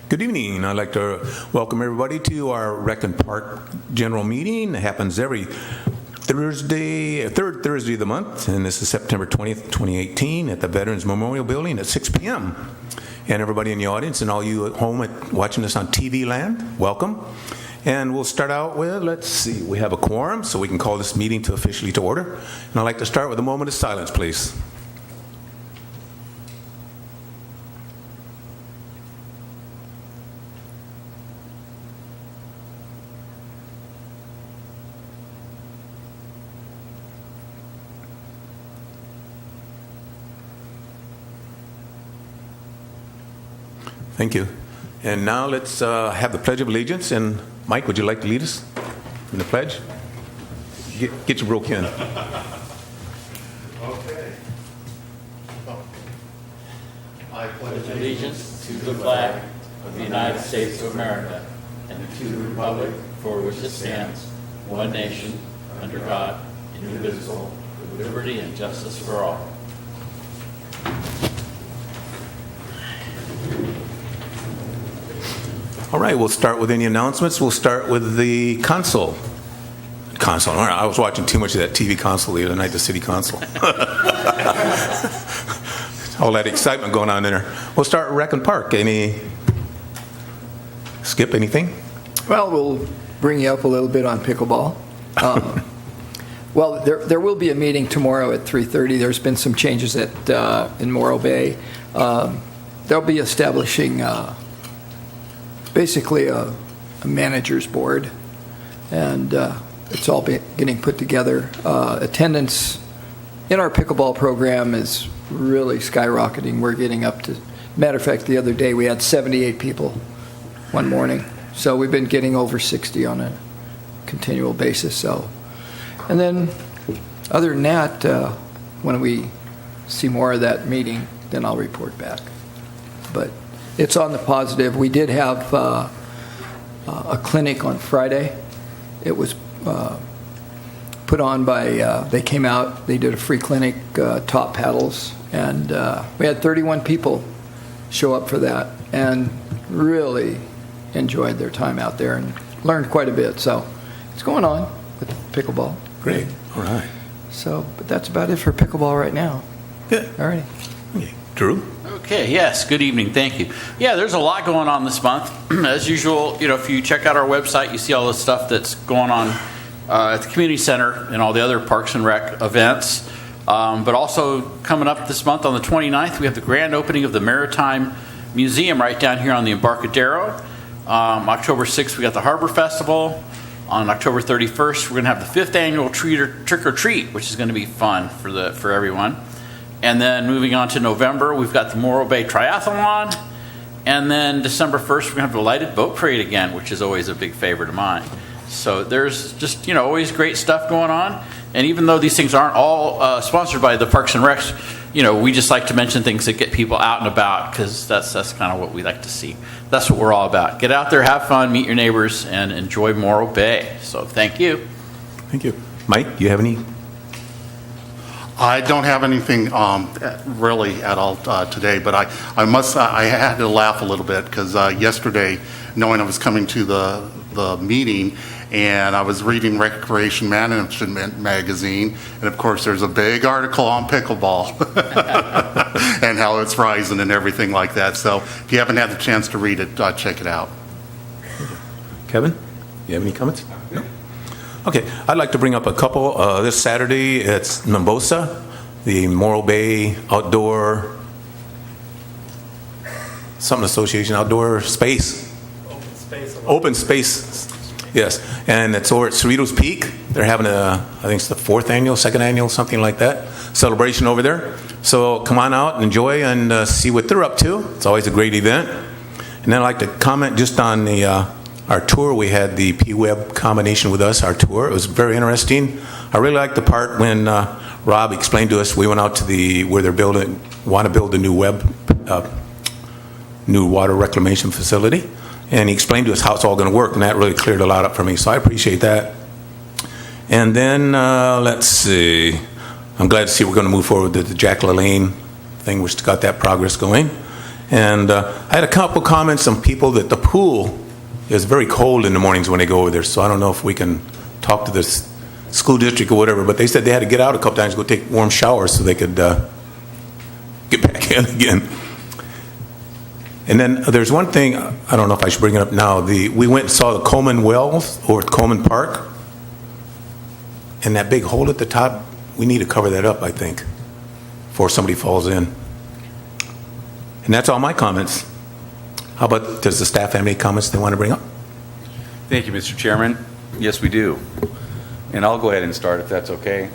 Good evening. I'd like to welcome everybody to our Rec and Park General Meeting. It happens every Thursday, third Thursday of the month, and this is September 20th, 2018 at the Veterans Memorial Building at 6 p.m. And everybody in the audience and all you at home watching this on TV land, welcome. And we'll start out with, let's see, we have a quorum, so we can call this meeting officially to order. And I'd like to start with a moment of silence, please. Thank you. And now let's have the Pledge of Allegiance. And Mike, would you like to lead us in the pledge? Get your broke in. Okay. I pledge allegiance to the flag of the United States of America and to the republic for which it stands, one nation, under God, indivisible, with liberty and justice for all. All right, we'll start with any announcements. We'll start with the console. All right, I was watching too much of that TV console the other night, the city console. All that excitement going on in there. We'll start with Rec and Park. Skip anything? Well, we'll bring you up a little bit on pickleball. Well, there will be a meeting tomorrow at 3:30. There's been some changes in Morro Bay. They'll be establishing basically a manager's board, and it's all getting put together. Attendance in our pickleball program is really skyrocketing. We're getting up to, matter of fact, the other day we had 78 people one morning. So we've been getting over 60 on a continual basis. So, and then other than that, when we see more of that meeting, then I'll report back. But it's on the positive. We did have a clinic on Friday. It was put on by, they came out, they did a free clinic, top paddles, and we had 31 people show up for that and really enjoyed their time out there and learned quite a bit. So it's going on with pickleball. Great. All right. So, but that's about it for pickleball right now. Good. All right. Okay. Drew? Okay, yes, good evening, thank you. Yeah, there's a lot going on this month. As usual, if you check out our website, you see all the stuff that's going on at the community center and all the other Parks and Rec events. But also coming up this month on the 29th, we have the grand opening of the Maritime Museum right down here on the Embarcadero. October 6th, we got the Harbor Festival. On October 31st, we're going to have the 5th annual Trick or Treat, which is going to be fun for everyone. And then moving on to November, we've got the Morro Bay Triathlon. And then December 1st, we're going to have the Lighted Boat Parade again, which is always a big favorite of mine. So there's just, always great stuff going on. And even though these things aren't all sponsored by the Parks and Recs, we just like to mention things that get people out and about, because that's kind of what we like to see. That's what we're all about. Get out there, have fun, meet your neighbors, and enjoy Morro Bay. So thank you. Thank you. Mike, do you have any? I don't have anything really at all today, but I had to laugh a little bit because yesterday, knowing I was coming to the meeting, and I was reading Recreation Management magazine, and of course there's a big article on pickleball and how it's rising and everything like that. So if you haven't had the chance to read it, check it out. Kevin, you have any comments? No. Okay, I'd like to bring up a couple. This Saturday, it's Nambosa, the Morro Bay Outdoor Association Outdoor Space. Open Space. Yes, and it's over at Cerritos Peak. They're having I think it's the 4th annual, 2nd annual, something like that, celebration over there. So come on out and enjoy and see what they're up to. It's always a great event. And then I'd like to comment just on our tour. We had the P-Web combination with us, our tour. It was very interesting. I really liked the part when Rob explained to us, we went out to where they're want to build a new new water reclamation facility. And he explained to us how it's all going to work, and that really cleared a lot up for me. So I appreciate that. And then, let's see. I'm glad to see we're going to move forward with the Jack LaLanne thing. We've got that progress going. And I had a couple comments from people that the pool is very cold in the mornings when they go over there, so I don't know if we can talk to this school district or whatever, but they said they had to get out a couple times, go take warm showers so they could get back in again. And then there's one thing, I don't know if I should bring it up now, we went and saw the Coleman Wells over at Coleman Park, and that big hole at the top, we need to cover that up, I think, before somebody falls in. And that's all my comments. How about, does the staff have any comments they want to bring up? Thank you, Mr. Chairman. Yes, we do. And I'll go ahead and start if that's okay.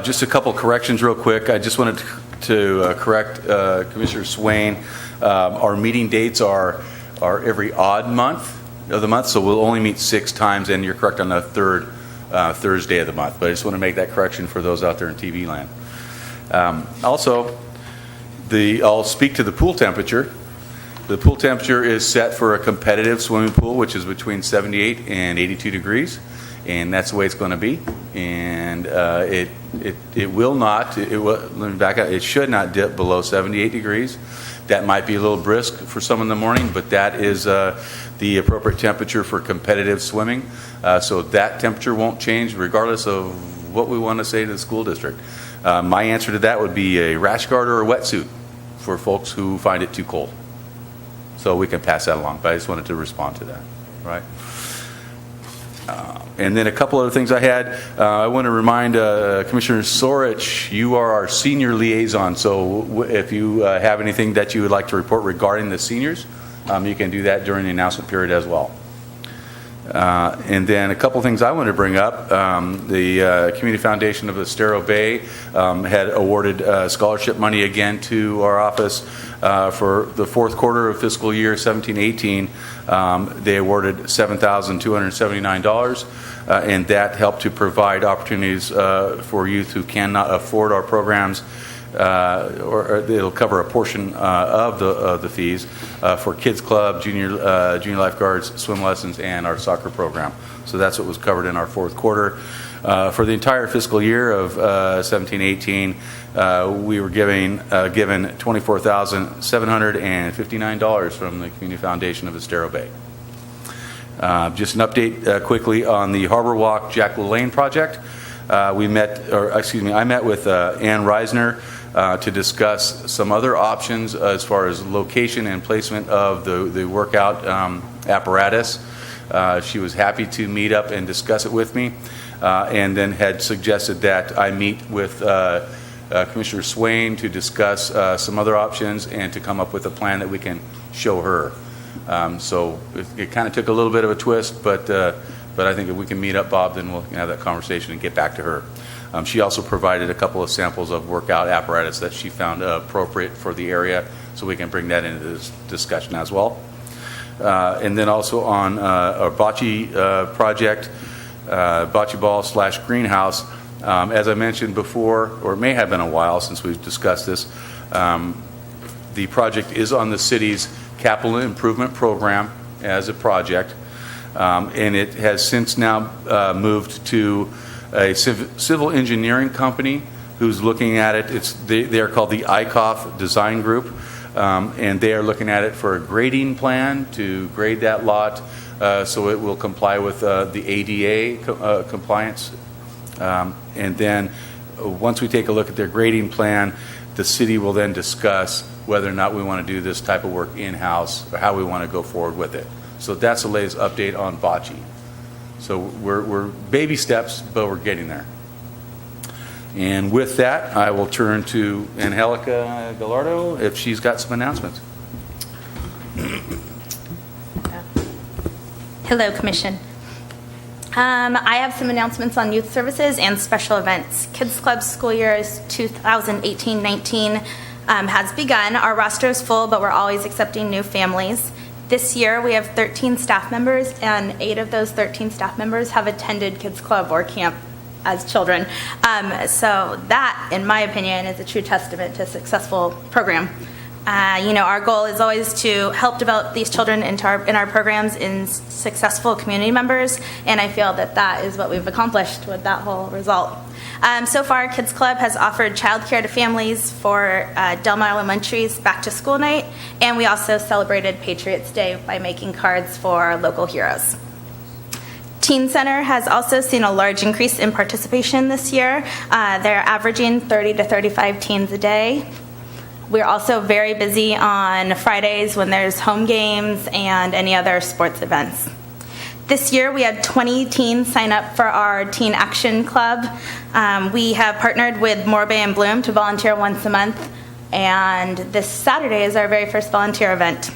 Just a couple corrections real quick. I just wanted to correct Commissioner Swain. Our meeting dates are every odd month of the month, so we'll only meet 6 times, and you're correct on the third Thursday of the month. But I just want to make that correction for those out there in TV land. Also, I'll speak to the pool temperature. The pool temperature is set for a competitive swimming pool, which is between 78 and 82 degrees, and that's the way it's going to be. And it will not. Let me back up. It should not dip below 78 degrees. That might be a little brisk for some in the morning, but that is the appropriate temperature for competitive swimming. So that temperature won't change regardless of what we want to say to the school district. My answer to that would be a rash guard or a wetsuit for folks who find it too cold. So we can pass that along, but I just wanted to respond to that, right? And then a couple other things I had. I want to remind Commissioner Sorich, you are our senior liaison, so if you have anything that you would like to report regarding the seniors, you can do that during the announcement period as well. And then a couple things I want to bring up. The Community Foundation of Estero Bay had awarded scholarship money again to our office for the fourth quarter of fiscal year 17-18. They awarded $7,279, and that helped to provide opportunities for youth who cannot afford our programs, or it'll cover a portion of the fees for Kids Club, junior lifeguards, swim lessons, and our soccer program. So that's what was covered in our fourth quarter. For the entire fiscal year of 17-18, we were given $24,759 from the Community Foundation of Estero Bay. Just an update quickly on the Harbor Walk Jack LaLanne project. I met with Ann Reisner to discuss some other options as far as location and placement of the workout apparatus. She was happy to meet up and discuss it with me, and then had suggested that I meet with Commissioner Swain to discuss some other options and to come up with a plan that we can show her. So it kind of took a little bit of a twist, but I think if we can meet up, Bob, then we'll have that conversation and get back to her. She also provided a couple of samples of workout apparatus that she found appropriate for the area, so we can bring that into this discussion as well. And then also on our bocce project, bocce ball / greenhouse. As I mentioned before, or it may have been a while since we've discussed this, the project is on the city's capital improvement program as a project, and it has since now moved to a civil engineering company who's looking at it. They are called the ICOF Design Group, and they are looking at it for a grading plan to grade that lot so it will comply with the ADA compliance. And then once we take a look at their grading plan, the city will then discuss whether or not we want to do this type of work in-house or how we want to go forward with it. So that's the latest update on bocce. So we're baby steps, but we're getting there. And with that, I will turn to Angelica Gallardo if she's got some announcements. Hello, Commission. I have some announcements on youth services and special events. Kids Club school year is 2018-19 has begun. Our roster is full, but we're always accepting new families. This year, we have 13 staff members, and 8 of those 13 staff members have attended Kids Club or camp as children. So that, in my opinion, is a true testament to a successful program. Our goal is always to help develop these children in our programs in successful community members, and I feel that is what we've accomplished with that whole result. So far, Kids Club has offered childcare to families for Delmar Elementary's Back to School Night, and we also celebrated Patriots Day by making cards for local heroes. Teen Center has also seen a large increase in participation this year. They're averaging 30 to 35 teens a day. We're also very busy on Fridays when there's home games and any other sports events. This year, we had 20 teens sign up for our Teen Action Club. We have partnered with Morbay and Bloom to volunteer once a month, and this Saturday is our very first volunteer event.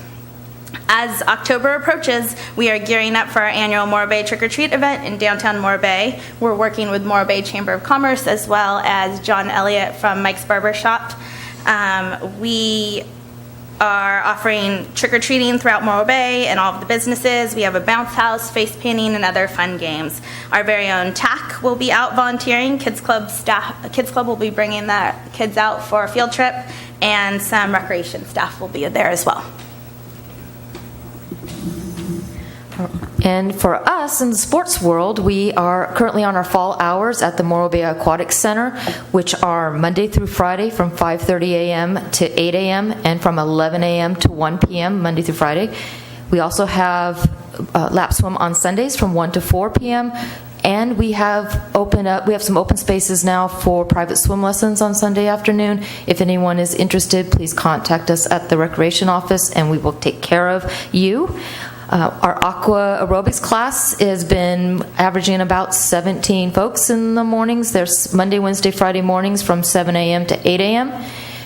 As October approaches, we are gearing up for our annual Morbay Trick or Treat event in downtown Morbay. We're working with Morbay Chamber of Commerce as well as John Elliott from Mike's Barber Shop. We are offering trick-or-treating throughout Morbay and all of the businesses. We have a bounce house, face painting, and other fun games. Our very own TAC will be out volunteering. Kids Club will be bringing the kids out for a field trip, and some recreation staff will be there as well. And for us in the sports world, we are currently on our fall hours at the Morro Bay Aquatic Center, which are Monday through Friday from 5:30 a.m. to 8 a.m. and from 11 a.m. to 1 p.m. Monday through Friday. We also have lap swim on Sundays from 1 to 4 p.m. And we have some open spaces now for private swim lessons on Sunday afternoon. If anyone is interested, please contact us at the recreation office and we will take care of you. Our aqua aerobics class has been averaging about 17 folks in the mornings. There's Monday, Wednesday, Friday mornings from 7 a.m. to 8 a.m.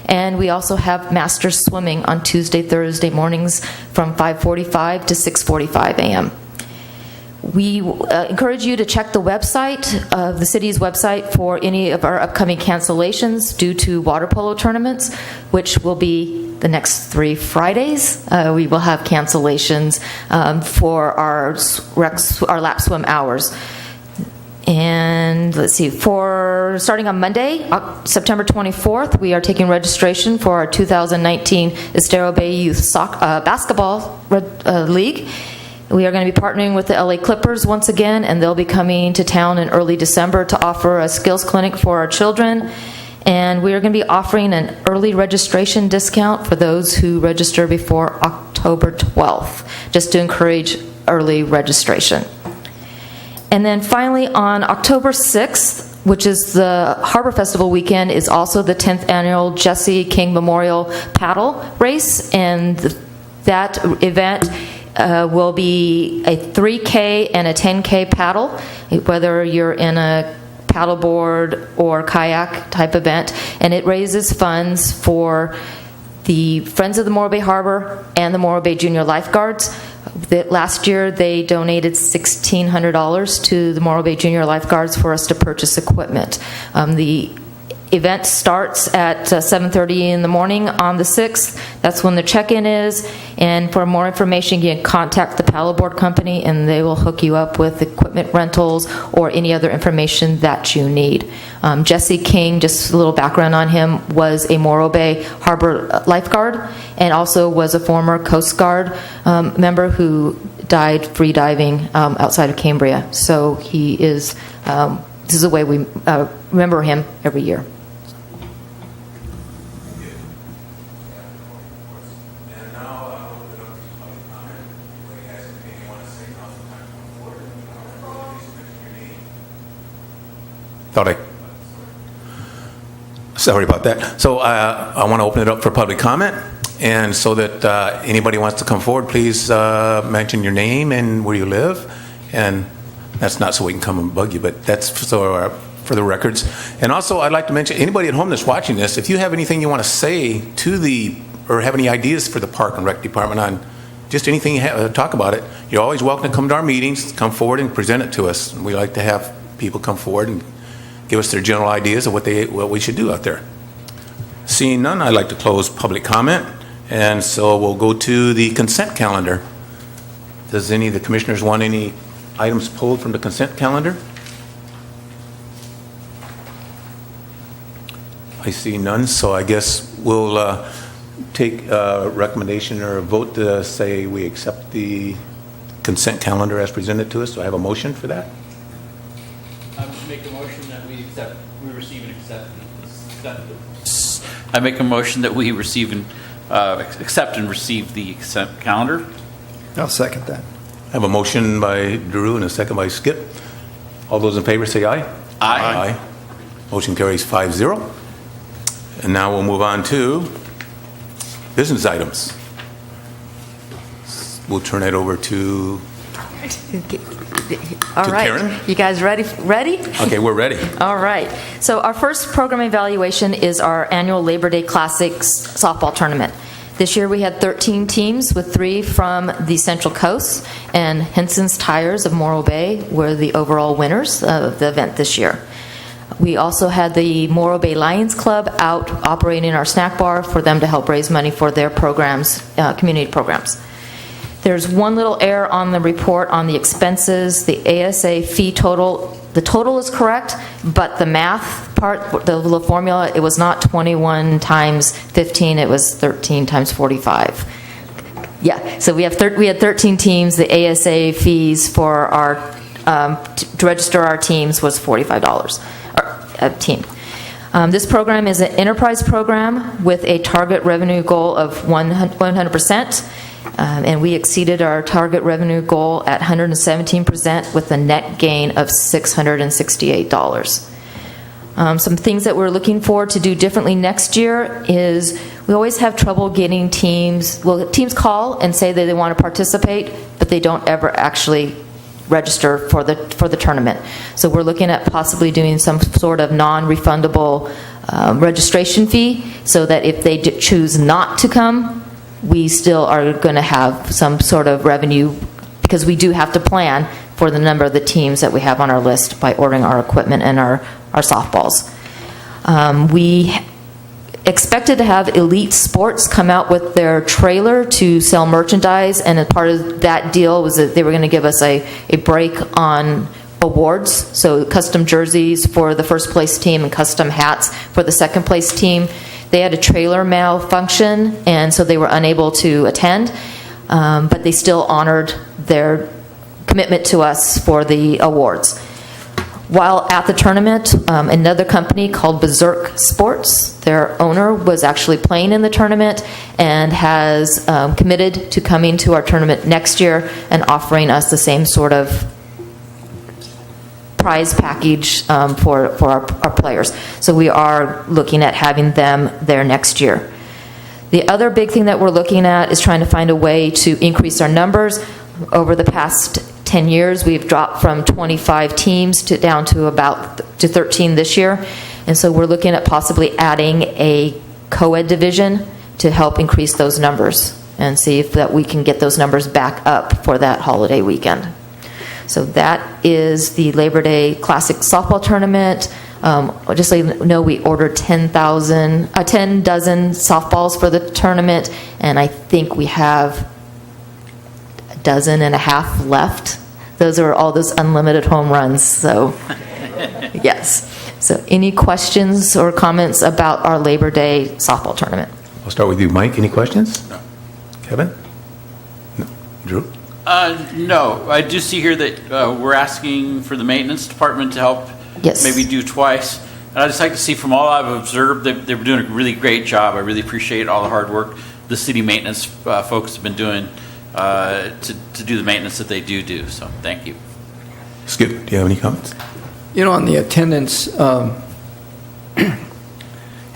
And we also have master swimming on Tuesday, Thursday mornings from 5:45 to 6:45 a.m. We encourage you to check the website, the city's website, for any of our upcoming cancellations due to water polo tournaments, which will be the next 3 Fridays. We will have cancellations for our lap swim hours. And let's see, for starting on Monday, September 24th, we are taking registration for our 2019 Estero Bay Youth Basketball League. We are going to be partnering with the LA Clippers once again, and they'll be coming to town in early December to offer a skills clinic for our children. And we are going to be offering an early registration discount for those who register before October 12th, just to encourage early registration. And then finally, on October 6th, which is the Harbor Festival weekend, is also the 10th annual Jesse King Memorial Paddle Race, and that event will be a 3K and a 10K paddle, whether you're in a paddleboard or kayak type event, and it raises funds for the Friends of the Morro Bay Harbor and the Morro Bay Junior Lifeguards. Last year they donated $1,600 to the Morro Bay Junior Lifeguards for us to purchase equipment. The event starts at 7:30 in the morning on the 6th. That's when the check-in is. And for more information, you can contact the paddleboard company and they will hook you up with equipment rentals or any other information that you need. Jesse King, just a little background on him, was a Morro Bay Harbor lifeguard and also was a former Coast Guard member who died free diving outside of Cambria. So he is, this is the way we remember him every year. Sorry about that. So I want to open it up for public comment, and so that anybody wants to come forward, please mention your name and where you live. And that's not so we can come and bug you, but that's for the records. And also, I'd like to mention anybody at home that's watching this, if you have anything you want to say to or have any ideas for the Park and Rec Department on just anything you have, talk about it, you're always welcome to come to our meetings, come forward and present it to us. We like to have people come forward and give us their general ideas of what we should do out there. Seeing none, I'd like to close public comment, and so we'll go to the consent calendar. Does any of the commissioners want any items pulled from the consent calendar? I see none, so I guess we'll take a recommendation or a vote to say we accept the consent calendar as presented to us. Do I have a motion for that? I would make a motion that we accept We receive and accept. I make a motion that we receive and accept and receive the consent calendar. I'll second that. I have a motion by Drew and a second by Skip. All those in favor say aye. Aye. Motion carries 5-0. And now we'll move on to business items. We'll turn it over to All To right. Karen? You guys ready? Okay, we're ready. All right. So our first program evaluation is our annual Labor Day Classics softball tournament. This year we had 13 teams with 3 from the Central Coast, and Henson's Tires of Morro Bay were the overall winners of the event this year. We also had the Morro Bay Lions Club out operating our snack bar for them to help raise money for their programs, community programs. There's one little error on the report on the expenses. The ASA fee total, the total is correct, but the math part, the formula, it was not 21 times 15, it was 13 times 45. Yeah, so we had 13 teams. The ASA fees for our to register our teams was $45 a team. This program is an enterprise program with a target revenue goal of 100%, and we exceeded our target revenue goal at 117% with a net gain of $668. Some things that we're looking for to do differently next year is we always have trouble getting teams, well, teams call and say that they want to participate, but they don't ever actually register for the tournament. So we're looking at possibly doing some sort of non-refundable registration fee so that if they choose not to come, we still are going to have some sort of revenue, because we do have to plan for the number of the teams that we have on our list by ordering our equipment and our softballs. We expected to have Elite Sports come out with their trailer to sell merchandise, and as part of that deal was that they were going to give us a break on awards, so custom jerseys for the first place team and custom hats for the second place team. They had a trailer malfunction, and so they were unable to attend, but they still honored their commitment to us for the awards. While at the tournament, another company called Berserk Sports, their owner was actually playing in the tournament and has committed to coming to our tournament next year and offering us the same sort of prize package for our players. So we are looking at having them there next year. The other big thing that we're looking at is trying to find a way to increase our numbers. Over the past 10 years, we've dropped from 25 teams down to about 13 this year. And so we're looking at possibly adding a co-ed division to help increase those numbers and see if that we can get those numbers back up for that holiday weekend. So that is the Labor Day Classic Softball Tournament. Just so you know, we ordered 10 dozen softballs for the tournament, and I think we have a dozen and a half left. Those are all those unlimited home runs, so yes. So any questions or comments about our Labor Day softball tournament? I'll start with you, Mike. Any questions? No. Kevin? No. Drew? No, I do see here that we're asking for the maintenance department to help. Yes. Maybe do twice. And I'd just like to see, from all I've observed, they're doing a really great job. I really appreciate all the hard work the city maintenance folks have been doing to do the maintenance that they do. So thank you. Skip, do you have any comments? You know, on the attendance, have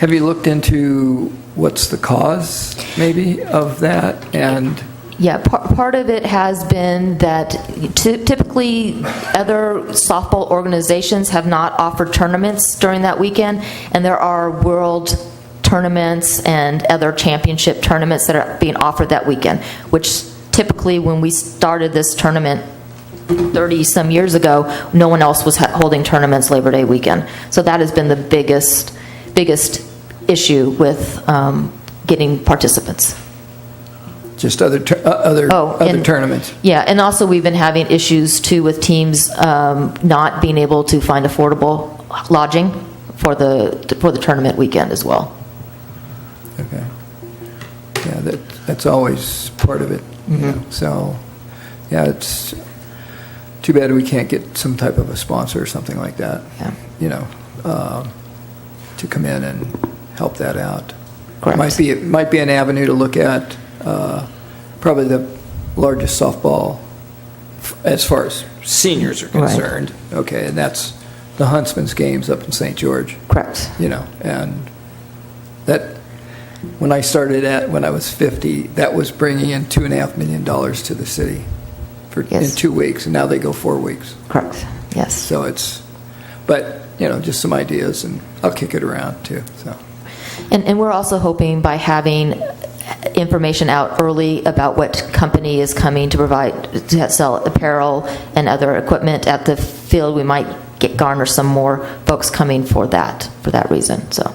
you looked into what's the cause, maybe, of that? And Yeah, part of it has been that typically other softball organizations have not offered tournaments during that weekend, and there are world tournaments and other championship tournaments that are being offered that weekend, which typically when we started this tournament 30-some years ago, no one else was holding tournaments Labor Day weekend. So that has been the biggest issue with getting participants. just other tournaments? Yeah, and also we've been having issues too with teams not being able to find affordable lodging for the tournament weekend as well. Okay. Yeah, that's always part of it. You know, so, yeah, it's too bad we can't get some type of a sponsor or something like that. Yeah. You know, to come in and help that out. Correct. It might be an avenue to look at, probably the largest softball as far as seniors are Right. concerned. Okay, and that's the Huntsman's games up in St. George, Correct. and that, when I started when I was 50, that was bringing in $2.5 million to the city in Yes. 2 weeks, and now they go 4 weeks. Correct. Yes. So but, just some ideas, and I'll kick it around too, so. And we're also hoping by having information out early about what company is coming to sell apparel and other equipment at the field, we might garner some more folks coming for that reason, so.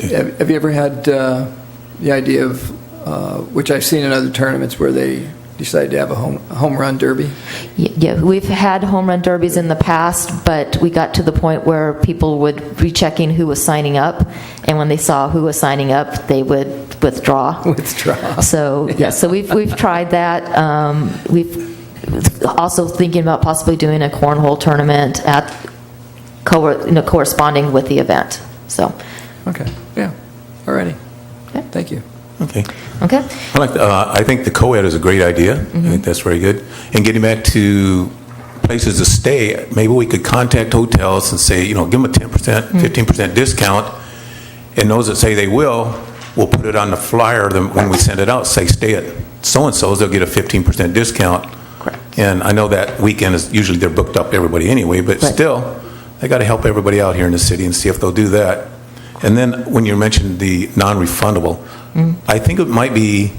Have you ever had the idea of, which I've seen in other tournaments, where they decide to have a home run derby? Yeah, we've had home run derbies in the past, but we got to the point where people would be checking who was signing up, and when they saw who was signing up, they would withdraw. Withdraw. So so we've tried that. We've also thinking about possibly doing a cornhole tournament corresponding with the event. So. Okay, yeah, all righty. Okay. Thank you. Okay. Okay. I think the co-ed is a great idea. I think that's very good. And getting back to places to stay, maybe we could contact hotels and say, give them a 10%, 15% discount, and those that say they will, we'll put it on the flyer when we send it out, say stay at so-and-so's, they'll get a 15% discount. Correct. And I know that weekend is usually they're booked up everybody anyway, but Right. still, they got to help everybody out here in the city and see if they'll do that. And then when you mentioned the non-refundable, I think it might be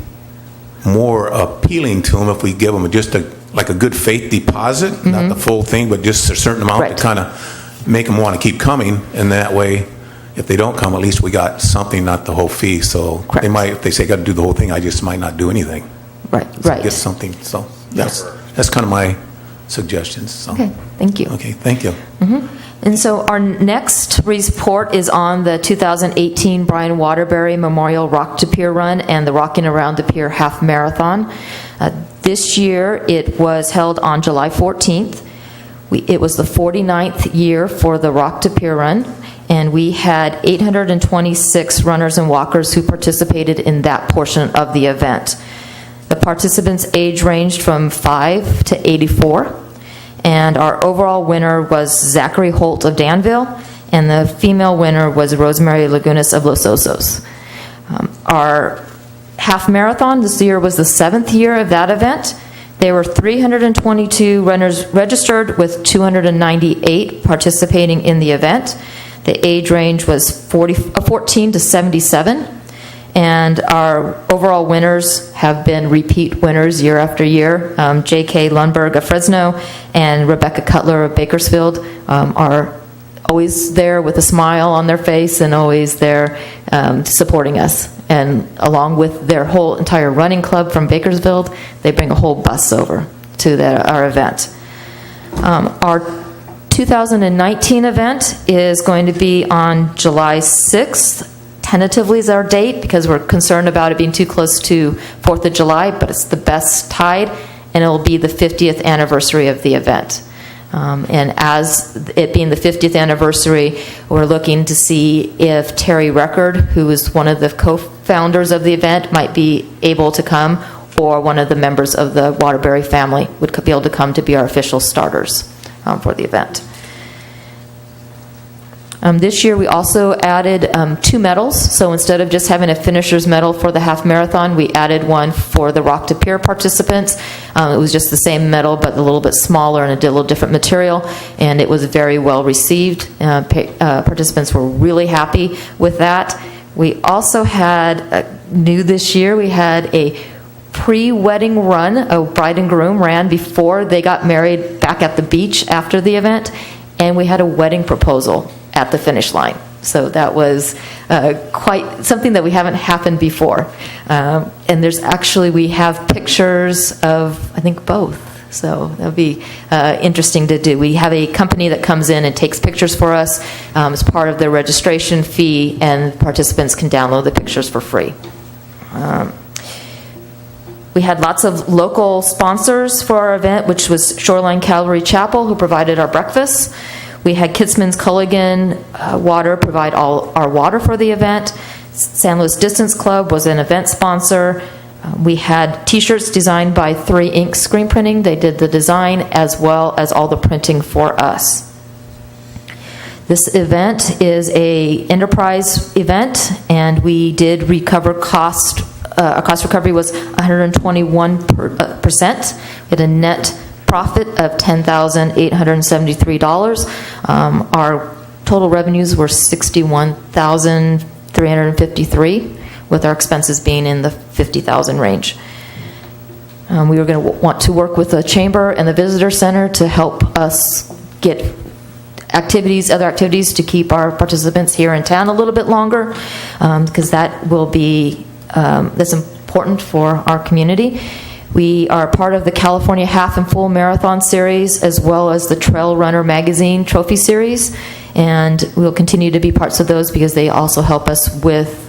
more appealing to them if we give them just a good faith deposit, not the full thing, but just a certain amount Right. to kind of make them want to keep coming. And that way, if they don't come, at least we got something, not the whole fee. So Correct. they might, if they say got to do the whole thing, I just might not do anything. Right. So Right. get something. So Yes. that's kind of my suggestions. So. Okay. Thank you. Okay. Thank you. And so our next report is on the 2018 Brian Waterbury Memorial Rock to Pier Run and the Rocking Around the Pier Half Marathon. This year, it was held on July 14th. It was the 49th year for the Rock to Pier Run, and we had 826 runners and walkers who participated in that portion of the event. The participants' age ranged from 5 to 84. And our overall winner was Zachary Holt of Danville, and the female winner was Rosemary Lagunas of Los Osos. Our half marathon this year was the 7th year of that event. There were 322 runners registered, with 298 participating in the event. The age range was 14 to 77. And our overall winners have been repeat winners year after year. J.K. Lundberg of Fresno and Rebecca Cutler of Bakersfield are always there with a smile on their face and always there supporting us. And along with their whole entire running club from Bakersfield, they bring a whole bus over to our event. Our 2019 event is going to be on July 6th. Tentatively is our date, because we're concerned about it being too close to 4th of July, but it's the best tied, and it will be the 50th anniversary of the event. And as it being the 50th anniversary, we're looking to see if Terry Record, who is one of the co-founders of the event, might be able to come, or one of the members of the Waterbury family would be able to come to be our official starters for the event. This year, we also added 2 medals. So instead of just having a finisher's medal for the half marathon, we added one for the Rock to Pier participants. It was just the same medal, but a little bit smaller and a little different material, and it was very well received. Participants were really happy with that. We also had, new this year, we had a pre-wedding run. A bride and groom ran before they got married back at the beach after the event, and we had a wedding proposal at the finish line. So that was quite something that we haven't happened before. And we have pictures of, I think, both. So that would be interesting to do. We have a company that comes in and takes pictures for us as part of their registration fee, and participants can download the pictures for free. We had lots of local sponsors for our event, which was Shoreline Calvary Chapel, who provided our breakfast. We had Kidsman's Culligan Water provide all our water for the event. San Luis Distance Club was an event sponsor. We had T-shirts designed by 3 Ink Screen Printing. They did the design as well as all the printing for us. This event is a enterprise event, and we did recover cost. Our cost recovery was 121%. We had a net profit of $10,873. Our total revenues were $61,353, with our expenses being in the $50,000 range. We were going to want to work with the Chamber and the Visitor Center to help us get other activities to keep our participants here in town a little bit longer, because that will be, that's important for our community. We are part of the California Half and Full Marathon Series, as well as the Trail Runner Magazine Trophy Series, and we'll continue to be parts of those because they also help us with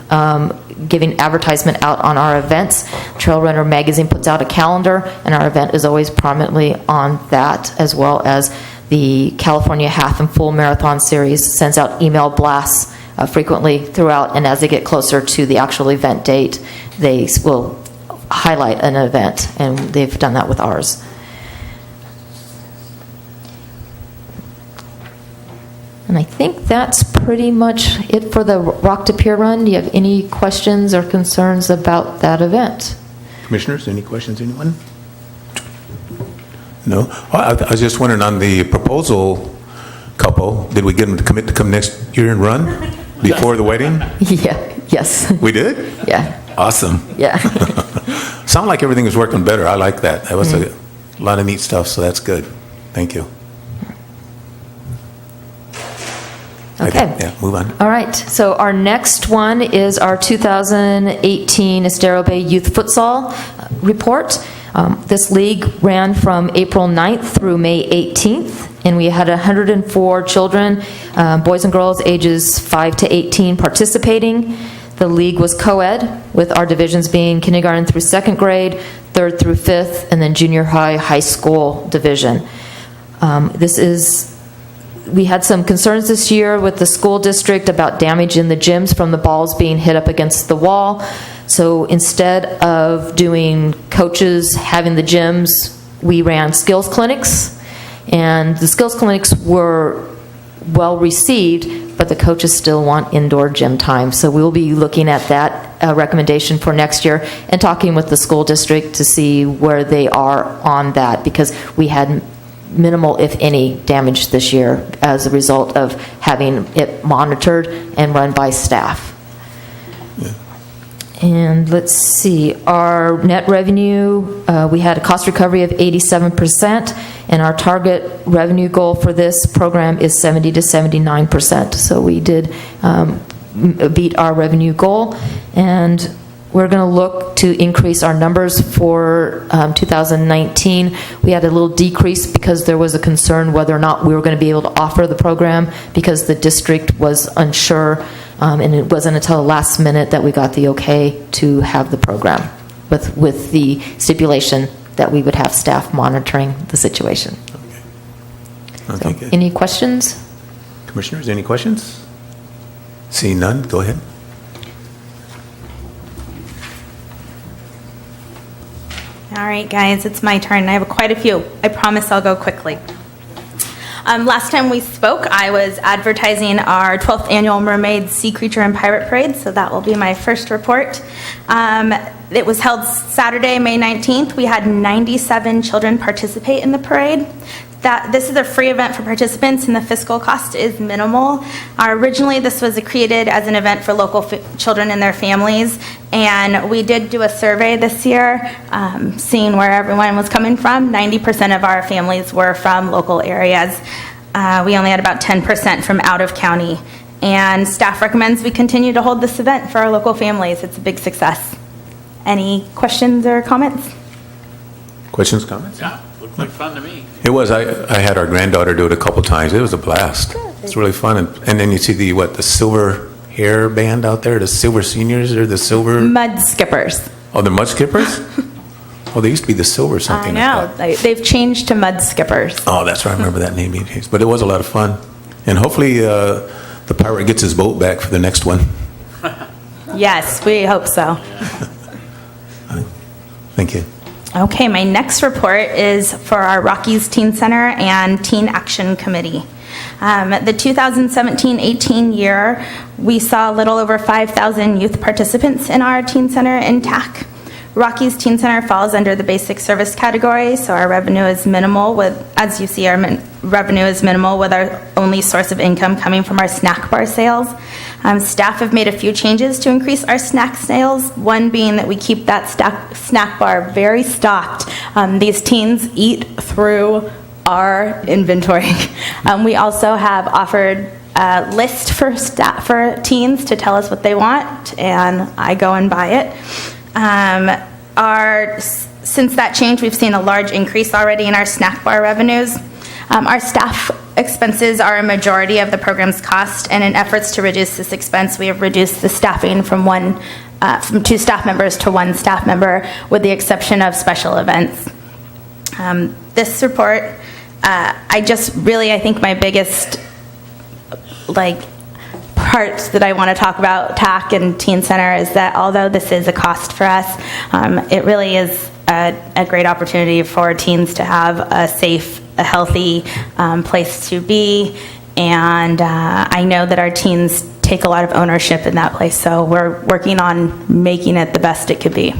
giving advertisement out on our events. Trail Runner Magazine puts out a calendar, and our event is always prominently on that, as well as the California Half and Full Marathon Series sends out email blasts frequently throughout, and as they get closer to the actual event date, they will highlight an event, and they've done that with ours. And I think that's pretty much it for the Rock to Pier Run. Do you have any questions or concerns about that event? Commissioners, any questions, anyone? No? I was just wondering, on the proposal couple, did we get them to commit to come next year and run before the wedding? Yeah, yes. We did? Yeah. Awesome. Yeah. Sounded like everything was working better. I like that. That was a lot of neat stuff, so that's good. Thank you. Okay. Yeah, move on. All right. So our next one is our 2018 Estero Bay Youth Futsal report. This league ran from April 9th through May 18th, and we had 104 children, boys and girls ages 5 to 18 participating. The league was co-ed, with our divisions being kindergarten through 2nd grade, 3rd through 5th, and then junior high school division. We had some concerns this year with the school district about damage in the gyms from the balls being hit up against the wall. So instead of doing coaches having the gyms, we ran skills clinics. And the skills clinics were well received, but the coaches still want indoor gym time. So we'll be looking at that recommendation for next year and talking with the school district to see where they are on that, because we had minimal, if any, damage this year as a result of having it monitored and run by staff. Yeah. And let's see, our net revenue, we had a cost recovery of 87%, and our target revenue goal for this program is 70 to 79%. So we did beat our revenue goal, and we're going to look to increase our numbers for 2019. We had a little decrease because there was a concern whether or not we were going to be able to offer the program, because the district was unsure, and it wasn't until the last minute that we got the okay to have the program, with the stipulation that we would have staff monitoring the situation. Okay, So, good. any questions? Commissioners, any questions? Seeing none, go ahead. All right, guys, it's my turn. I have quite a few. I promise I'll go quickly. Last time we spoke, I was advertising our 12th annual Mermaid, Sea Creature, and Pirate Parade, so that will be my first report. It was held Saturday, May 19th. We had 97 children participate in the parade. This is a free event for participants, and the fiscal cost is minimal. Originally, this was created as an event for local children and their families, and we did do a survey this year, seeing where everyone was coming from. 90% of our families were from local areas. We only had about 10% from out of county, and staff recommends we continue to hold this event for our local families. It's a big success. Any questions or comments? Questions, comments? Yeah, looked like fun to me. It was. I had our granddaughter do it a couple times. It was a blast. It's really fun. And then you see the silver hair band out there, the silver seniors, or the silver... Mud skippers. Oh, the mud skippers? Oh, they used to be the silver something. I know. thought. They've changed to mud skippers. Oh, that's right. I remember that name being changed. But it was a lot of fun. And hopefully the pirate gets his boat back for the next one. Yes, we hope so. Thank you. Okay, my next report is for our Rockies Teen Center and Teen Action Committee. The 2017-18 year, we saw a little over 5,000 youth participants in our Teen Center in TAC. Rockies Teen Center falls under the basic service category, so our revenue is minimal with, as you see, our revenue is minimal with our only source of income coming from our snack bar sales. Staff have made a few changes to increase our snack sales, one being that we keep that snack bar very stocked. These teens eat through our inventory. We also have offered a list for teens to tell us what they want, and I go and buy it. Since that change, we've seen a large increase already in our snack bar revenues. Our staff expenses are a majority of the program's cost, and in efforts to reduce this expense, we have reduced the staffing from 2 staff members to 1 staff member, with the exception of special events. This report, I think my biggest part that I want to talk about TAC and Teen Center is that although this is a cost for us, it really is a great opportunity for teens to have a safe, a healthy place to be, and I know that our teens take a lot of ownership in that place, so we're working on making it the best it could be.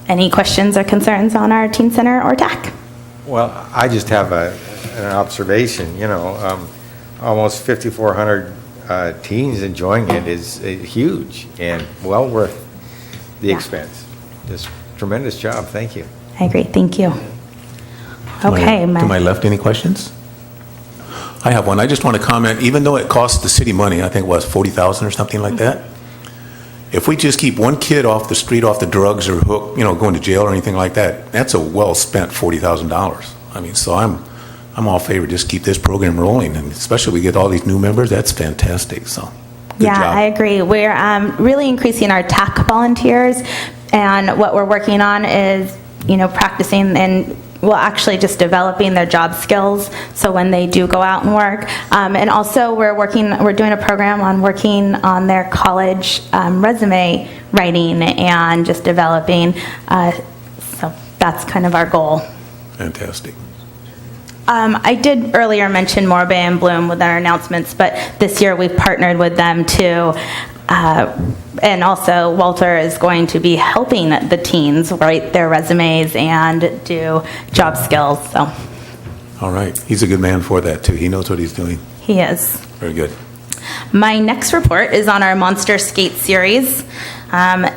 Any questions or concerns on our Teen Center or TAC? Well, I just have an observation, almost 5,400 teens enjoying it is huge and well worth the expense. Just tremendous job. Thank you. I agree. Thank you. Okay. To my left, any questions? I have one. I just want to comment, even though it costs the city money, I think it was $40,000 or something like that, if we just keep one kid off the street, off the drugs or hook, going to jail or anything like that, that's a well-spent $40,000. I mean, so I'm all favor just keep this program rolling, and especially we get all these new members, that's fantastic. So good job. I agree. We're really increasing our TAC volunteers, and what we're working on is, practicing and actually just developing their job skills, so when they do go out and work. And also we're doing a program on working on their college resume writing and just developing. So that's kind of our goal. Fantastic. I did earlier mention Morro Bay and Bloom with our announcements, but this year we've partnered with them too. And also Walter is going to be helping the teens write their resumes and do job skills. So. All right. He's a good man for that too. He knows what he's doing. He is. Very good. My next report is on our Monster Skate Series.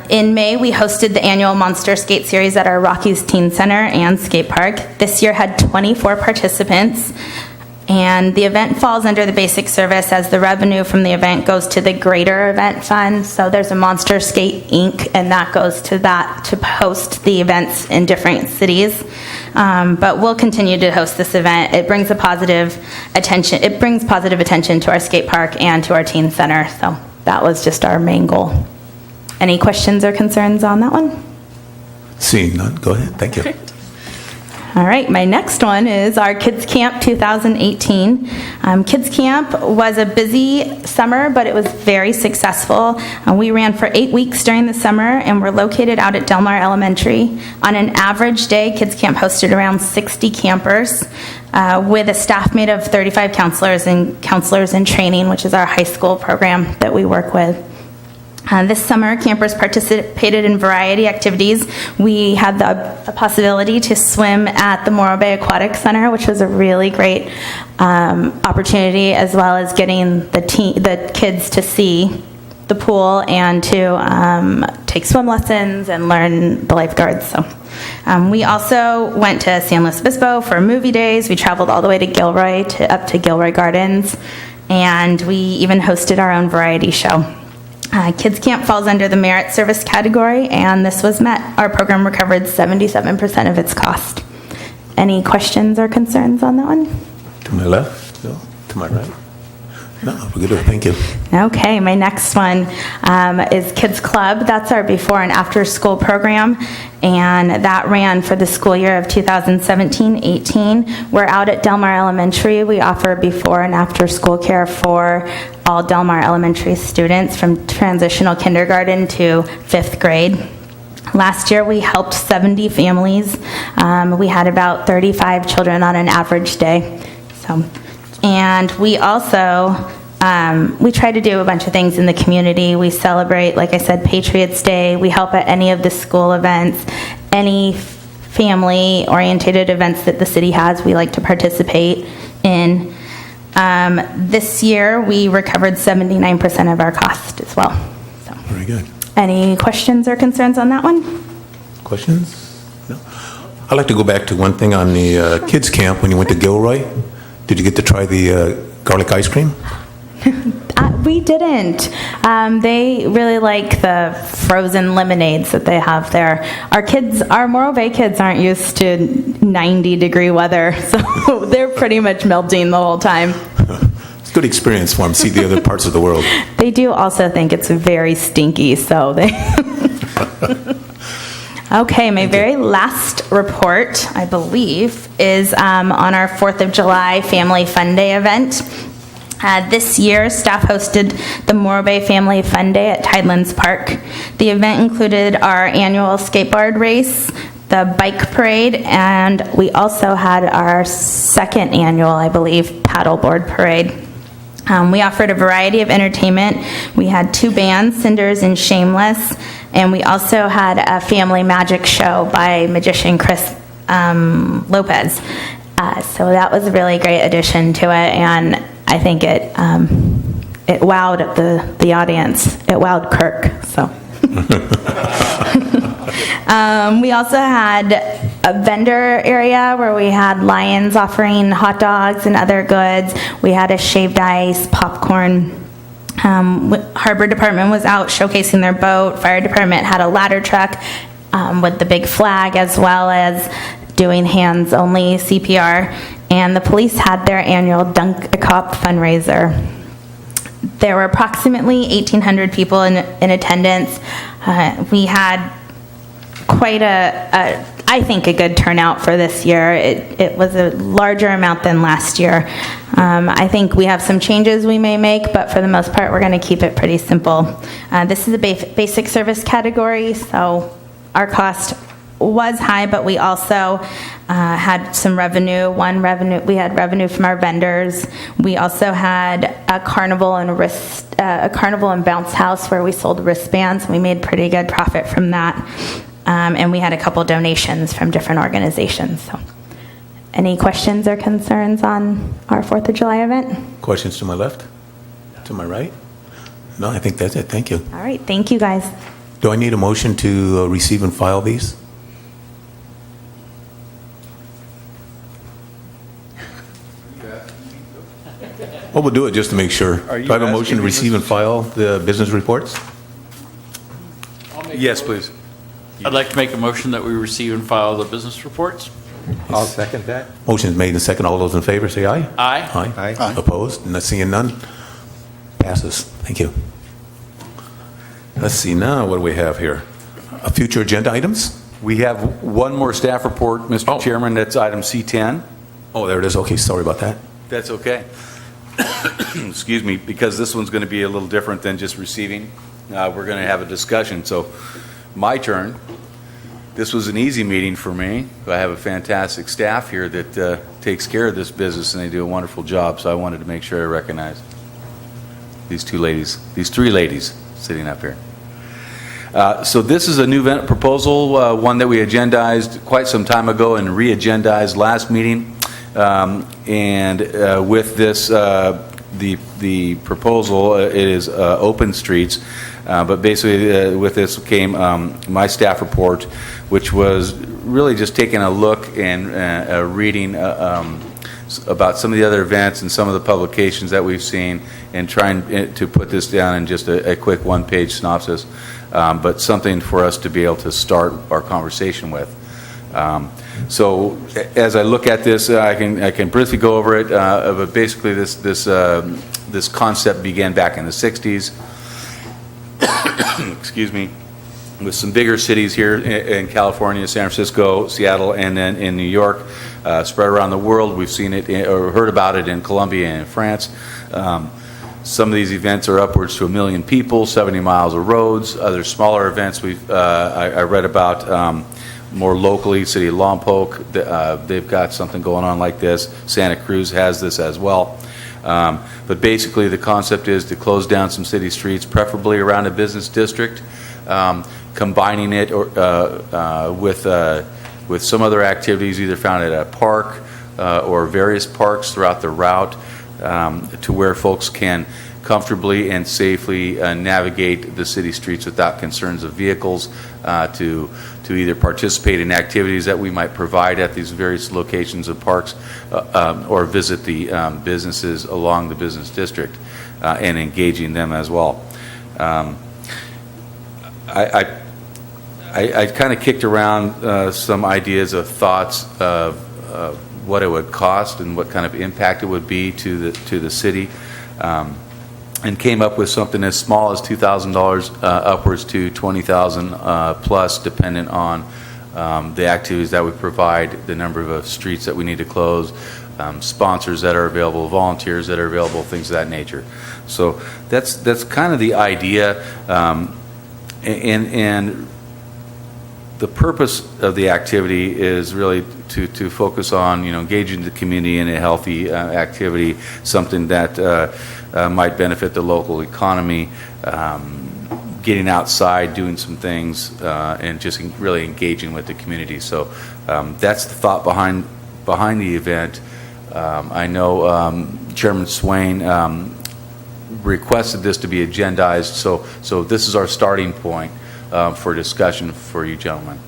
In May, we hosted the annual Monster Skate Series at our Rockies Teen Center and Skate Park. This year had 24 participants, and the event falls under the basic service as the revenue from the event goes to the Greater Event Fund. So there's a Monster Skate Inc., and that goes to that to host the events in different cities. But we'll continue to host this event. It brings positive attention to our skate park and to our teen center. So that was just our main goal. Any questions or concerns on that one? Seeing none, go ahead. Thank you. All right, my next one is our Kids Camp 2018. Kids Camp was a busy summer, but it was very successful. We ran for 8 weeks during the summer, and we're located out at Del Mar Elementary. On an average day, Kids Camp hosted around 60 campers, with a staff made of 35 counselors in training, which is our high school program that we work with. This summer, campers participated in variety activities. We had the possibility to swim at the Morro Bay Aquatic Center, which was a really great opportunity, as well as getting the kids to see the pool and to take swim lessons and learn the lifeguards. So, we also went to San Luis Obispo for movie days. We traveled all the way to Gilroy, up to Gilroy Gardens, and we even hosted our own variety show. Kids Camp falls under the merit service category, and this was met. Our program recovered 77% of its cost. Any questions or concerns on that one? To my left? No. To my right? No, we're good. Thank you. Okay, my next one is Kids Club. That's our before and after school program, and that ran for the school year of 2017-18. We're out at Del Mar Elementary. We offer before and after school care for all Del Mar Elementary students from transitional kindergarten to 5th grade. Last year, we helped 70 families. We had about 35 children on an average day. And we also, we try to do a bunch of things in the community. We celebrate, like I said, Patriots Day. We help at any of the school events, any family-oriented events that the city has, we like to participate in. This year, we recovered 79% of our cost as well. So. Very good. Any questions or concerns on that one? Questions? No. I'd like to go back to one thing on the kids camp when you went to Gilroy. Did you get to try the garlic ice cream? We didn't. They really like the frozen lemonades that they have there. Our Morro Bay kids aren't used to 90-degree weather, so they're pretty much melting the whole time. It's a good experience for them, see the other parts of the world. They do also think it's very stinky, so they... Okay, my very last report, I believe, is on our 4th of July Family Fun Day event. This year, staff hosted the Morro Bay Family Fun Day at Tidelands Park. The event included our annual skateboard race, the bike parade, and we also had our second annual, I believe, paddleboard parade. We offered a variety of entertainment. We had 2 bands, Cinders and Shameless, and we also had a family magic show by magician Chris Lopez. So that was a really great addition to it, and I think it wowed the audience. It wowed Kirk. So. We also had a vendor area where we had lions offering hot dogs and other goods. We had a shaved ice, popcorn. Harbor Department was out showcasing their boat. Fire Department had a ladder truck with the big flag, as well as doing hands-only CPR. And the police had their annual Dunk a Cop fundraiser. There were approximately 1,800 people in attendance. We had quite I think a good turnout for this year. It was a larger amount than last year. I think we have some changes we may make, but for the most part, we're going to keep it pretty simple. This is a basic service category, so our cost was high, but we also had some revenue. We had revenue from our vendors. We also had a carnival and bounce house where we sold wristbands. We made pretty good profit from that. And we had a couple donations from different organizations. So, any questions or concerns on our 4th of July event? Questions to my left? To my right? No, I think that's it. Thank you. All right, thank you guys. Do I need a motion to receive and file these? Well, we'll do it just to make sure. Are you Do I have a asking motion to me, receive and file the business reports? Yes, please. I'd like to make a motion that we receive and file the business reports. I'll second that. Motion is made and second. All those in favor say aye. Aye. Aye. Aye. Opposed? Not seeing none? Passes. Thank you. Let's see now, what do we have here? Future agenda items? We have one more staff report, Mr. Chairman. That's item C10. Oh, there it is. Okay, sorry about that. That's okay. Excuse me, because this one's going to be a little different than just receiving. We're going to have a discussion. So, my turn. This was an easy meeting for me. I have a fantastic staff here that takes care of this business, and they do a wonderful job. So I wanted to make sure I recognize these 3 ladies sitting up here. So this is a new event proposal, one that we agendized quite some time ago and re-agendized last meeting. With this, the proposal, it is open streets. But basically, with this came my staff report, which was really just taking a look and reading about some of the other events and some of the publications that we've seen, and trying to put this down in just a quick one-page synopsis, but something for us to be able to start our conversation with. So as I look at this, I can briefly go over it. But basically, this this concept began back in the 60s. Excuse me. With some bigger cities here in California, San Francisco, Seattle, and then in New York, spread around the world. We've seen it or heard about it in Colombia and France. Some of these events are upwards to 1 million people, 70 miles of roads. Other smaller events I read about more locally, City of Lompoc, they've got something going on like this. Santa Cruz has this as well. But basically the concept is to close down some city streets, preferably around a business district, combining it with some other activities either found at a park or various parks throughout the route, to where folks can comfortably and safely navigate the city streets without concerns of vehicles, to either participate in activities that we might provide at these various locations of parks, or visit the businesses along the business district and engaging them as well. I kind of kicked around some ideas of thoughts of what it would cost and what kind of impact it would be to the city, and came up with something as small as $2,000 upwards to $20,000 plus, dependent on the activities that we provide, the number of streets that we need to close, sponsors that are available, volunteers that are available, things of that nature. So that's kind of the idea, and the purpose of the activity is really to focus on, engaging the community in a healthy activity, something that might benefit the local economy, getting outside, doing some things, and just really engaging with the community. So that's the thought behind the event. I know Chairman Swain requested this to be agendized, so this is our starting point for discussion for you gentlemen.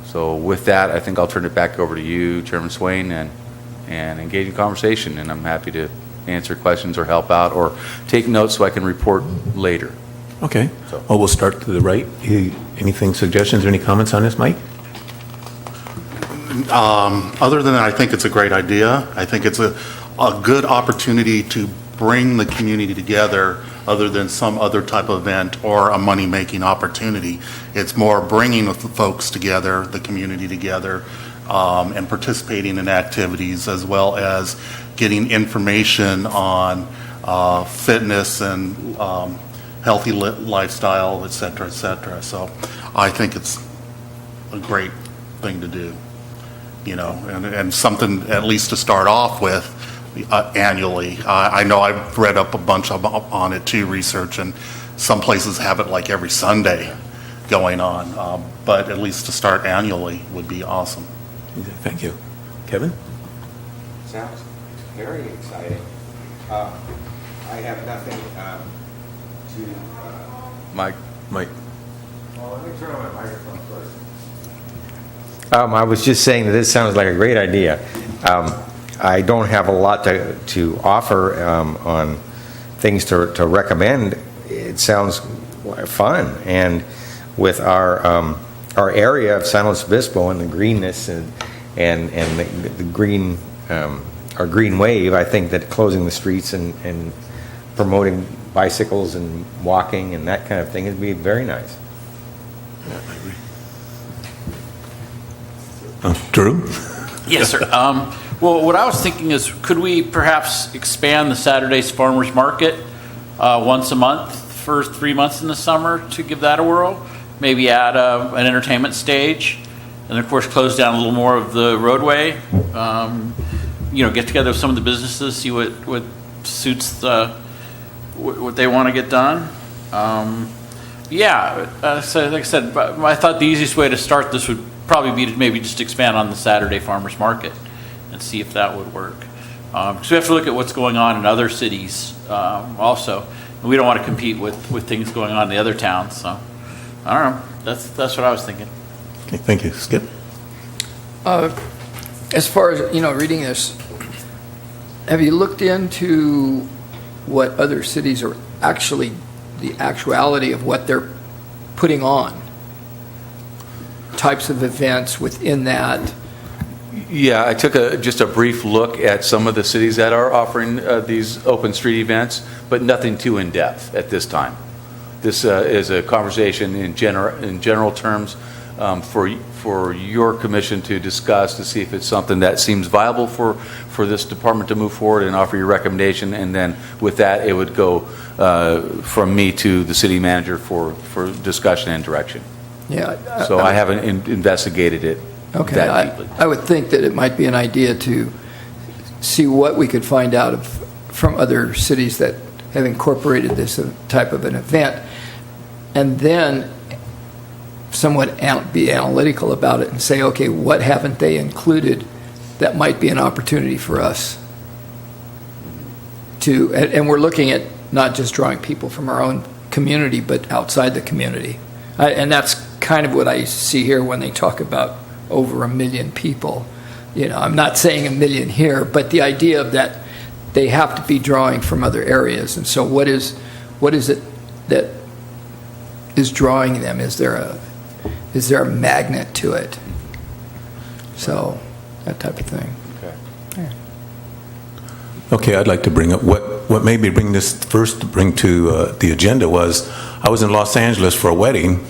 So with that, I think I'll turn it back over to you, Chairman Swain, and engage in conversation, and I'm happy to answer questions or help out or take notes so I can report later. Okay. So. Oh, we'll start to the right. Anything, suggestions, or any comments on this, Mike? Other than that, I think it's a great idea. I think it's a good opportunity to bring the community together, other than some other type of event or a money-making opportunity. It's more bringing the folks together, the community together, and participating in activities, as well as getting information on fitness and healthy lifestyle, et cetera, et cetera. So I think it's a great thing to do, and something at least to start off with annually. I know I've read up a bunch on it too, research, and some places have it like every Sunday going on, but at least to start annually would be awesome. Thank you. Kevin? Sounds very exciting. I have nothing to... Mike. Well, let me turn on my microphone first. I was just saying that this sounds like a great idea. I don't have a lot to offer on things to recommend. It sounds fun, and with our area of San Luis Obispo and the greenness and the green, our green wave, I think that closing the streets and promoting bicycles and walking and that kind of thing would be very nice. Yeah, I agree. Drew? Yes, sir. Well, what I was thinking is, could we perhaps expand the Saturday's Farmers Market once a month for 3 months in the summer to give that a whirl? Maybe add an entertainment stage, and of course close down a little more of the roadway. Get together with some of the businesses, see what suits what they want to get done. So like I said, I thought the easiest way to start this would probably be to maybe just expand on the Saturday Farmers Market and see if that would work. Because we have to look at what's going on in other cities also. And we don't want to compete with things going on in the other towns. So I don't know. That's what I was thinking. Okay, thank you. Skip? As far as, reading this, have you looked into what other cities are actually, the actuality of what they're putting on? Types of events within that, Yeah, I took just a brief look at some of the cities that are offering these open street events, but nothing too in-depth at this time. This is a conversation in general terms for your commission to discuss, to see if it's something that seems viable for this department to move forward and offer your recommendation, and then with that, it would go from me to the city manager for discussion and direction. Yeah. So I haven't investigated it Okay, that deeply. I would think that it might be an idea to see what we could find out from other cities that have incorporated this type of an event, and then somewhat be analytical about it and say, okay, what haven't they included that might be an opportunity for us to, and we're looking at not just drawing people from our own community, but outside the community. And that's kind of what I see here when they talk about over 1 million people. You know, I'm not saying 1 million here, but the idea of that they have to be drawing from other areas. And so what is it that is drawing them? Is there a magnet to it? So that type of thing. Okay, I'd like to bring up what made me bring this first to bring to the agenda was I was in Los Angeles for a wedding,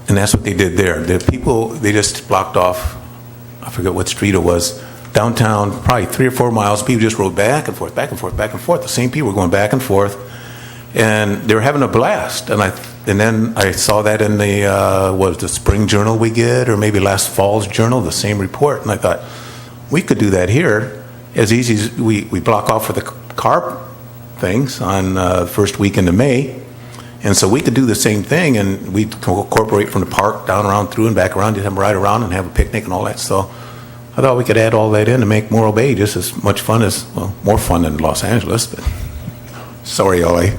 and that's what they did there. The people, they just blocked off, I forget what street it was, downtown, probably 3 or 4 miles. People just rode back and forth, back and forth, back and forth. The same people were going back and forth, and they were having a blast. And then I saw that in the spring journal we get, or maybe last fall's journal, the same report. And I thought, we could do that here as easy as we block off for the car things on first weekend of May. And so we could do the same thing, and we'd incorporate from the park down around through and back around, just have them ride around and have a picnic and all that. So I thought we could add all that in to make Morro Bay just as much fun as, well, more fun than Los Angeles. But sorry, LA.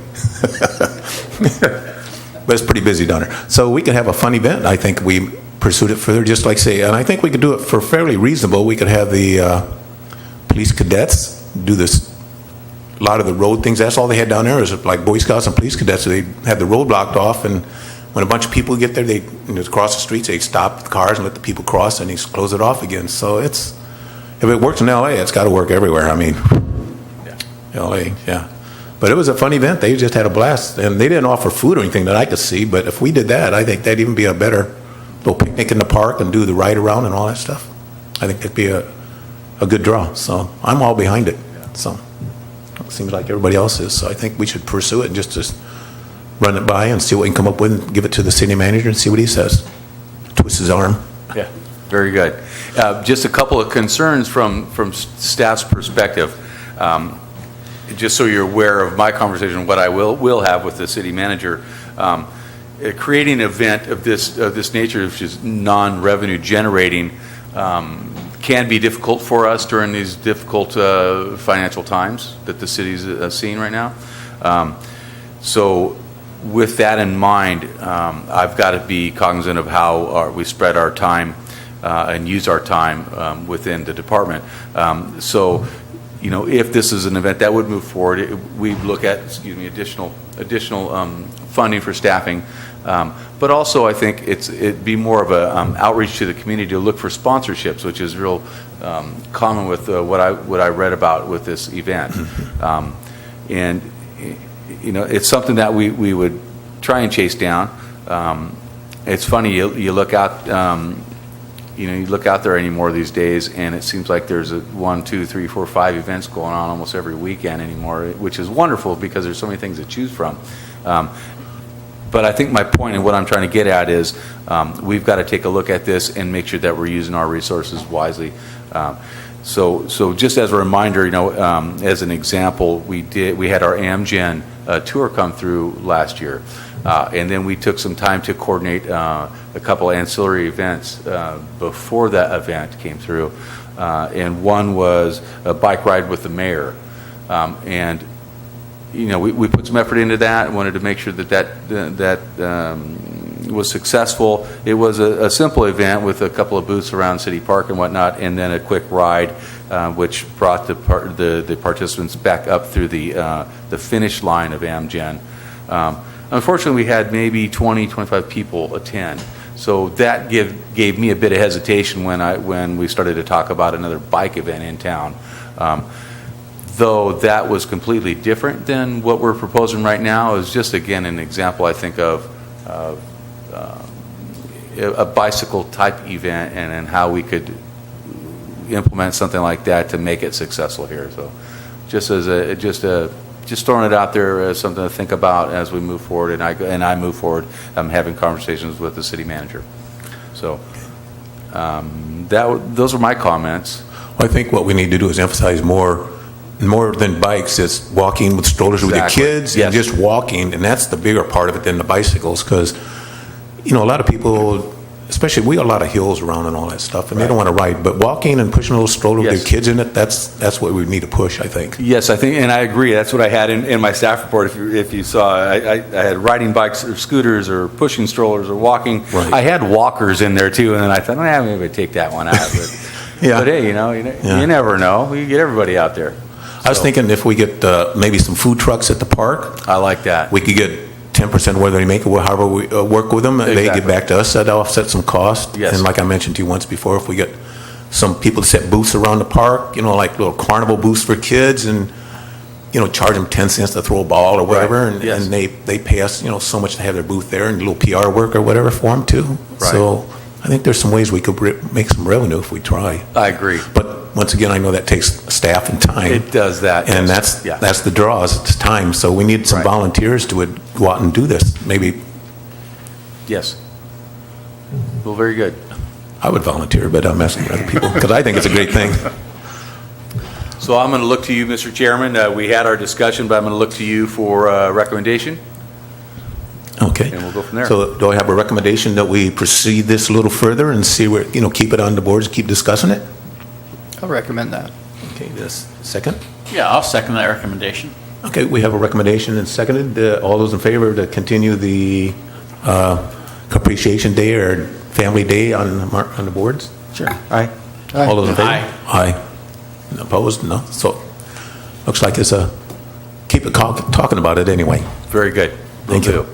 But it's pretty busy down there. So we could have a fun event. I think we pursued it further, just like say, and I think we could do it for fairly reasonable. We could have the police cadets do this. A lot of the road things, that's all they had down there is like Boy Scouts and police cadets. So they had the road blocked off, and when a bunch of people get there, they cross the streets, they stop the cars and let the people cross, and they close it off again. So if it works in LA, it's got to work everywhere. I mean, LA, yeah. But it was a fun event. They just had a blast, and they didn't offer food or anything that I could see. But if we did that, I think that'd even be a better little picnic in the park and do the ride around and all that stuff. I think that'd be a good draw. So I'm all behind it. So it seems like everybody else is. So I think we should pursue it and just run it by and see what we can come up with and give it to the city manager and see what he says. Twist his arm. Yeah, very good. Just a couple of concerns from staff's perspective. Just so you're aware of my conversation, what I will have with the city manager, creating an event of this nature, which is non-revenue generating, can be difficult for us during these difficult financial times that the city's seeing right now. So with that in mind, I've got to be cognizant of how we spread our time and use our time within the department. So, you know, if this is an event that would move forward, we look at, additional funding for staffing. But also, I think it'd be more of a outreach to the community to look for sponsorships, which is real common with what I read about with this event. And you know, it's something that we would try and chase down. It's funny, you look out. You look out there anymore these days, and it seems like there's 1, 2, 3, 4, 5 events going on almost every weekend anymore, which is wonderful because there's so many things to choose from. But I think my point and what I'm trying to get at is we've got to take a look at this and make sure that we're using our resources wisely. So just as a reminder, as an example, we had our Amgen tour come through last year. And then we took some time to coordinate a couple ancillary events before that event came through. And one was a bike ride with the mayor. And, we put some effort into that, wanted to make sure that was successful. It was a simple event with a couple of booths around City Park and whatnot, and then a quick ride, which brought the participants back up through the finish line of Amgen. Unfortunately, we had maybe 20, 25 people attend. So that gave gave me a bit of hesitation when we started to talk about another bike event in town. Though that was completely different than what we're proposing right now, is just, again, an example, I think, of a bicycle-type event and how we could implement something like that to make it successful here. So just throwing it out there as something to think about as we move forward, and I move forward, having conversations with the city manager. So those are my comments. Well, I think what we need to do is emphasize more than bikes. It's walking with strollers with your kids, Yes. and just walking, and that's the bigger part of it than the bicycles, because a lot of people, especially, we got a lot of hills around and all that stuff, and they don't want to ride, but walking and pushing a little stroller with Yes. your kids in it, that's what we need to push, I think. Yes, I think, and I agree. That's what I had in my staff report. If you saw, I had riding bikes or scooters or pushing strollers or walking. Right. I had walkers in there too, and then I thought, maybe I'd take that one out. But, Yeah. but hey, you never know. You get everybody out there. I was thinking if we get maybe some food trucks at the park, I like that. we could get 10% whether they make it, however we work with them. They Exactly. get back to us, that offset some cost. Yes. And like I mentioned to you once before, if we get some people to set booths around the park, like little carnival booths for kids, and charge them 10 cents to throw a ball or whatever, Right. and, Yes. and they pay us so much to have their booth there, and a little PR work or whatever for them too. Right. So I think there's some ways we could make some revenue if we try. I agree. But once again, I know that takes staff and time. It does that. And yes. that's the draws, it's time. So we need some Right. volunteers to go out and do this. Maybe Yes. Well, very good. I would volunteer, but I'm asking other people, because I think it's a great thing. So I'm going to look to you, Mr. Chairman. We had our discussion, but I'm going to look to you for a recommendation. Okay. And we'll go from there. So do I have a recommendation that we proceed this a little further and see where, keep it on the boards, keep discussing it? I'll recommend that. Okay, this second? Yeah, I'll second that recommendation. Okay, we have a recommendation and seconded. All those in favor to continue the Appreciation Day or Family Day on the boards? Sure. Aye. All those in favor? Aye. Aye. Opposed? No. So, looks like it's keep it talking about it anyway. Very good. Thank Will you. do.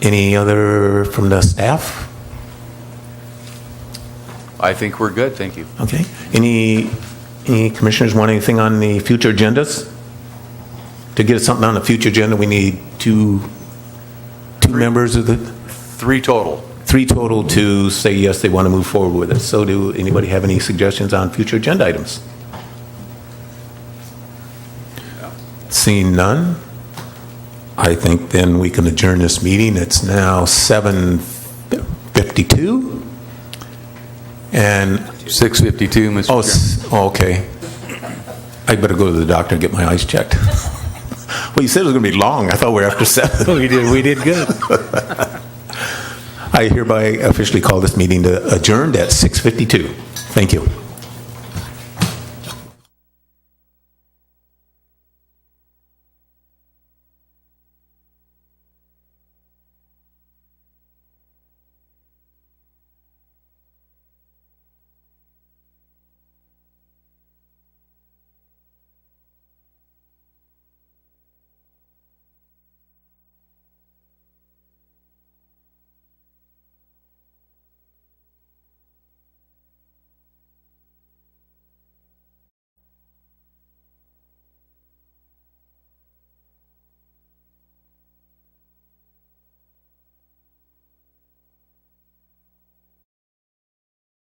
Any other from the staff? I think we're good. Thank you. Okay. Any commissioners want anything on the future agendas? To get something on the future agenda, we need two members of the, 3 total. 3 total to say yes, they want to move forward with it. So do anybody have any suggestions on future agenda items? Seeing none, I think then we can adjourn this meeting. It's now 7:52. And 652, Mr. Oh, Chairman. okay. I better go to the doctor and get my eyes checked. Well, you said it was going to be long. I thought we were after 7. We did good. I hereby officially call this meeting adjourned at 6:52. Thank you.